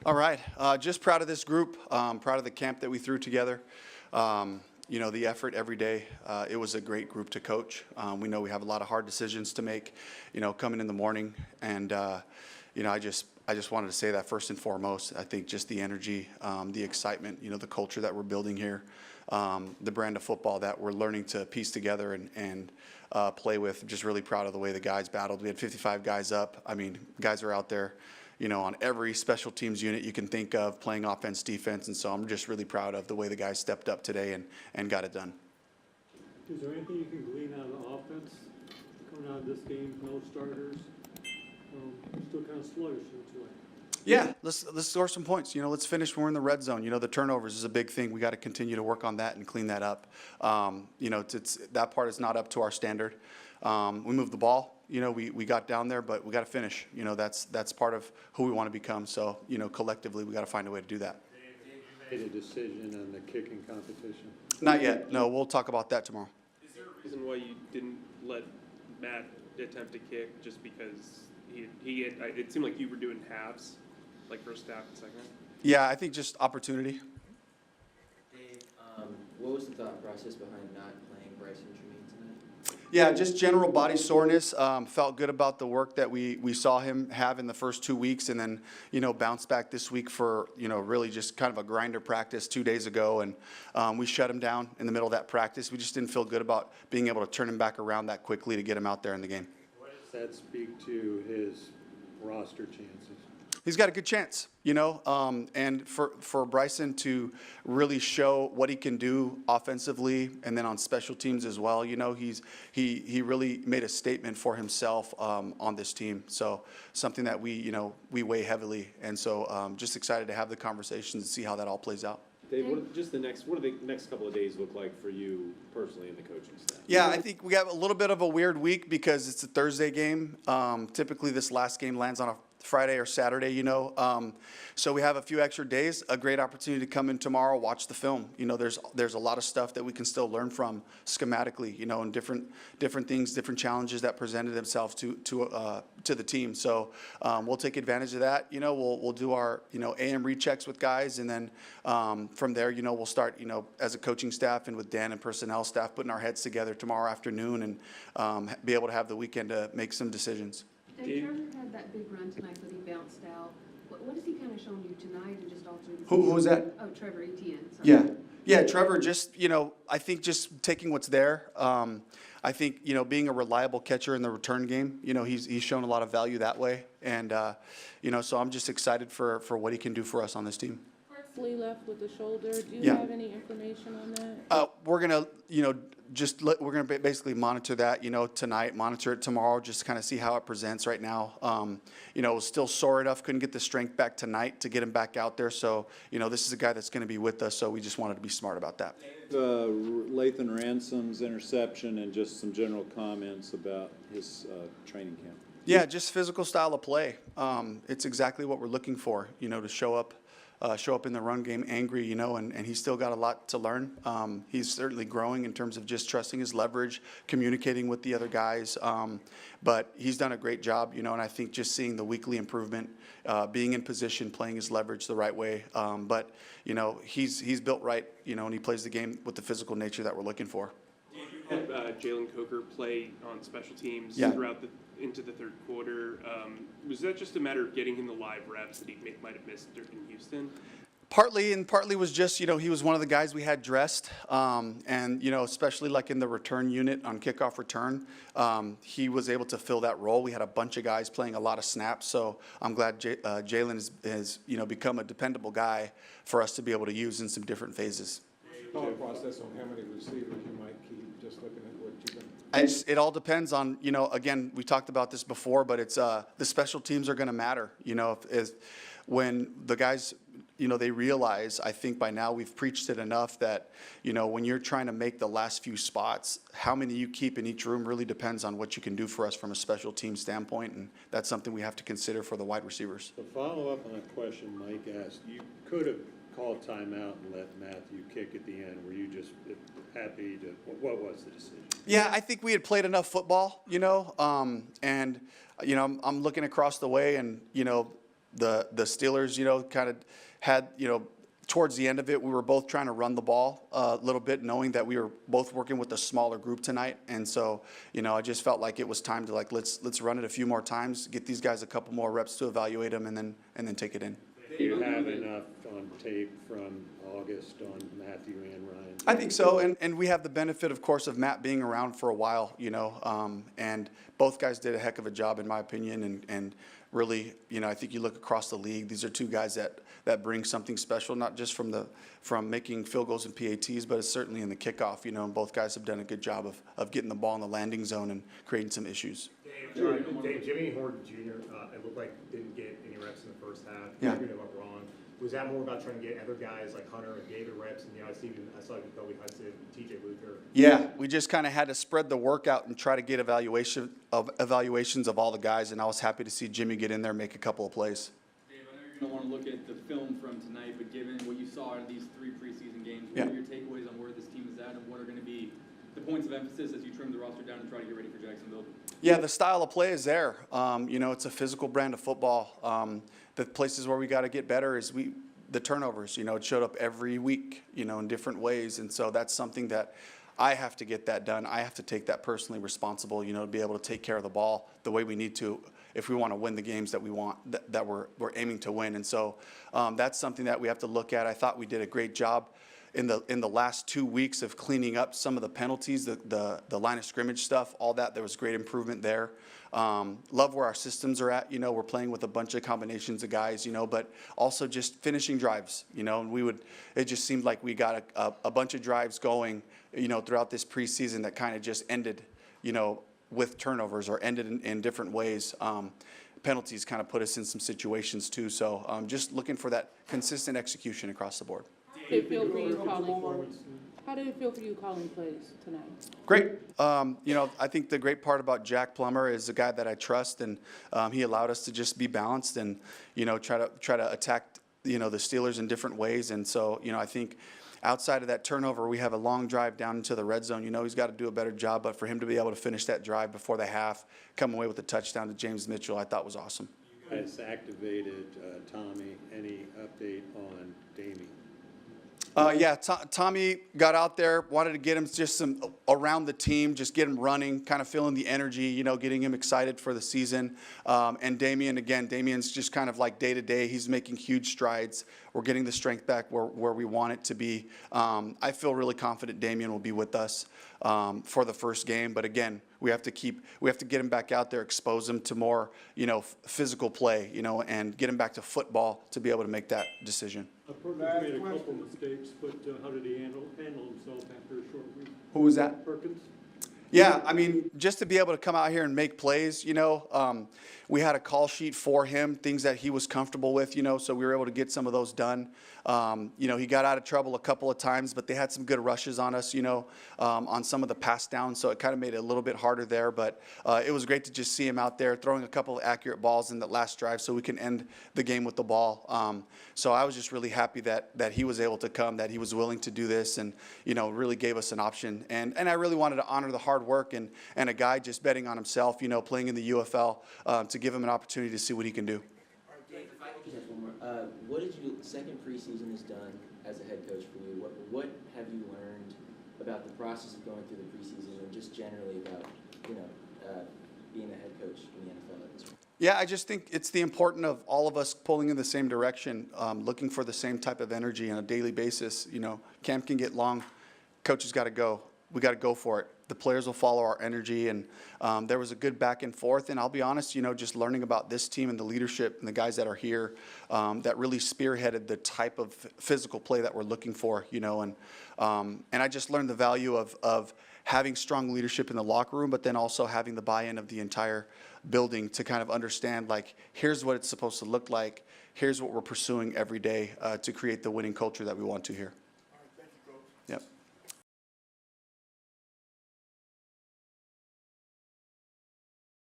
All right. Just proud of this group. Proud of the camp that we threw together. You know, the effort every day. It was a great group to coach. We know we have a lot of hard decisions to make, you know, coming in the morning. And, you know, I just wanted to say that first and foremost. I think just the energy, the excitement, you know, the culture that we're building here, the brand of football that we're learning to piece together and play with. I'm just really proud of the way the guys battled. We had 55 guys up. I mean, guys are out there, you know, on every special teams unit you can think of, playing offense, defense, and so I'm just really proud of the way the guys stepped up today and got it done. Is there anything you can glean out of the offense coming out of this game? No starters, still kind of sluggish in its way. Yeah, let's score some points. You know, let's finish when we're in the red zone. You know, the turnovers is a big thing. We got to continue to work on that and clean that up. You know, that part is not up to our standard. We moved the ball. You know, we got down there, but we got to finish. You know, that's part of who we want to become. So, you know, collectively, we got to find a way to do that. Dave, you made a decision on the kicking competition? Not yet. No, we'll talk about that tomorrow. Is there a reason why you didn't let Matt attempt to kick? Just because it seemed like you were doing halves, like first half and second? Yeah, I think just opportunity. Dave, what was the thought process behind not playing Bryson Tremaine tonight? Yeah, just general body soreness. Felt good about the work that we saw him have in the first 2 weeks, and then, you know, bounced back this week for, you know, really just kind of a grinder practice 2 days ago, and we shut him down in the middle of that practice. We just didn't feel good about being able to turn him back around that quickly to get him out there in the game. What does that speak to his roster chances? He's got a good chance, you know, and for Bryson to really show what he can do offensively and then on special teams as well, you know, he really made a statement for himself on this team. So something that we weigh heavily, and so just excited to have the conversations and see how that all plays out. Dave, what do the next couple of days look like for you personally and the coaching staff? Yeah, I think we have a little bit of a weird week because it's a Thursday game. Typically, this last game lands on a Friday or Saturday, you know. So we have a few extra days, a great opportunity to come in tomorrow, watch the film. You know, there's a lot of stuff that we can still learn from schematically, you know, and different things, different challenges that presented themselves to the team. So we'll take advantage of that. You know, we'll do our, you know, AM rechecks with guys, and then from there, you know, we'll start, you know, as a coaching staff and with Dan and personnel staff, putting our heads together tomorrow afternoon and be able to have the weekend to make some decisions. Dave, Trevor had that big run tonight, but he bounced out. What has he kind of shown you tonight and just all through the season? Who was that? Oh, Trevor Etienne. Sorry. Yeah, Trevor, just, you know, I think just taking what's there. I think, you know, being a reliable catcher in the return game, you know, he's shown a lot of value that way. And, you know, so I'm just excited for what he can do for us on this team. Lee left with the shoulder. Do you have any information on that? We're going to, you know, we're going to basically monitor that, you know, tonight, monitor it tomorrow, just kind of see how it presents right now. You know, still sore enough, couldn't get the strength back tonight to get him back out there. So, you know, this is a guy that's going to be with us, so we just wanted to be smart about that. Lathan Ransom's interception and just some general comments about his training camp. Yeah, just physical style of play. It's exactly what we're looking for, you know, to show up in the run game angry, you know, and he's still got a lot to learn. He's certainly growing in terms of just trusting his leverage, communicating with the other guys. But he's done a great job, you know, and I think just seeing the weekly improvement, being in position, playing his leverage the right way. But, you know, he's built right, you know, and he plays the game with the physical nature that we're looking for. You had Jalen Coker play on special teams throughout into the third quarter. Was that just a matter of getting him the live reps that he might have missed in Houston? Partly was just, you know, he was one of the guys we had dressed, and, you know, especially like in the return unit on kickoff return, he was able to fill that role. We had a bunch of guys playing a lot of snaps, so I'm glad Jalen has, you know, become a dependable guy for us to be able to use in some different phases. Thought process on how many receivers you might keep, just looking at what you've been. It all depends on, you know, again, we talked about this before, but it's the special teams are going to matter. You know, when the guys, you know, they realize, I think by now we've preached it enough that, you know, when you're trying to make the last few spots, how many you keep in each room really depends on what you can do for us from a special team standpoint, and that's something we have to consider for the wide receivers. To follow up on a question Mike asked, you could have called timeout and let Matthew kick at the end. Were you just happy to, what was the decision? Yeah, I think we had played enough football, you know, and, you know, I'm looking across the way, and, you know, the Steelers, kind of had, towards the end of it, we were both trying to run the ball a little bit, knowing that we were both working with a smaller group tonight. And so, I just felt like it was time to let's run it a few more times, get these guys a couple more reps to evaluate them, and then take it in. Do you have enough on tape from August on Matthew and Ryan? I think so, and we have the benefit, of course, of Matt being around for a while, and both guys did a heck of a job, in my opinion, and really, I think you look across the league, these are two guys that bring something special, not just from making field goals and PATs, but it's certainly in the kickoff, and both guys have done a good job of getting the ball in the landing zone and creating some issues. Dave, Jimmy Horn Jr., it looked like didn't get any reps in the first half. Yeah. Correct me if I'm wrong. Was that more about trying to get other guys like Hunter and David reps? And I saw Kobe Hudson, TJ Luther. Yeah, we just kind of had to spread the work out and try to get evaluations of all the guys, and I was happy to see Jimmy get in there and make a couple of plays. Dave, I know you're going to want to look at the film from tonight, but given what you saw in these 3 preseason games, what are your takeaways on where this team is at, and what are going to be the points of emphasis as you trim the roster down and try to get ready for Jacksonville? Yeah, the style of play is there. It's a physical brand of football. The places where we got to get better is the turnovers. It showed up every week, in different ways, and so that's something that I have to get that done. I have to take that personally responsible, to be able to take care of the ball the way we need to if we want to win the games that we want, that we're aiming to win. And so that's something that we have to look at. I thought we did a great job in the last 2 weeks of cleaning up some of the penalties, the line of scrimmage stuff, all that. There was great improvement there. Love where our systems are at. We're playing with a bunch of combinations of guys, but also just finishing drives, and it just seemed like we got a bunch of drives going, throughout this preseason that kind of just ended, with turnovers or ended in different ways. Penalties kind of put us in some situations too. So just looking for that consistent execution across the board. How did it feel for you calling plays tonight? Great. I think the great part about Jack Plummer is a guy that I trust, and he allowed us to just be balanced and, try to attack, the Steelers in different ways. And so, I think outside of that turnover, we have a long drive down into the red zone. He's got to do a better job, but for him to be able to finish that drive before the half, come away with a touchdown to James Mitchell, I thought was awesome. You guys activated Tommy. Any update on Damien? Tommy got out there, wanted to get him just some around the team, just get him running, kind of feeling the energy, getting him excited for the season. And Damien's just kind of like day to day. He's making huge strides. We're getting the strength back where we want it to be. I feel really confident Damien will be with us for the first game. But again, we have to get him back out there, expose him to more, physical play, and get him back to football to be able to make that decision. Perkins made a couple mistakes, but how did he handle himself after a short week? Who was that? Perkins. Yeah, just to be able to come out here and make plays, we had a call sheet for him, things that he was comfortable with, so we were able to get some of those done. He got out of trouble a couple of times, but they had some good rushes on us, on some of the pass downs, so it kind of made it a little bit harder there. But it was great to just see him out there throwing a couple of accurate balls in that last drive so we can end the game with the ball. So I was just really happy that he was able to come, that he was willing to do this, and, really gave us an option. And I really wanted to honor the hard work and a guy just betting on himself, playing in the UFL, to give him an opportunity to see what he can do. Dave, if I could just have one more. What did second preseason is done as a head coach for you? What have you learned about the process of going through the preseason and just generally about, being a head coach in the NFL at this point? Yeah, I just think it's the important of all of us pulling in the same direction, looking for the same type of energy on a daily basis. Camp can get long. Coach has got to go. We got to go for it. The players will follow our energy, and there was a good back and forth. And I'll be honest, just learning about this team and the leadership and the guys that are here, that really spearheaded the type of physical play that we're looking for. And I just learned the value of having strong leadership in the locker room, but then also having the buy-in of the entire building to kind of understand, like, here's what it's supposed to look like. Here's what we're pursuing every day to create the winning culture that we want to here. All right, thank you, Coach. Yep.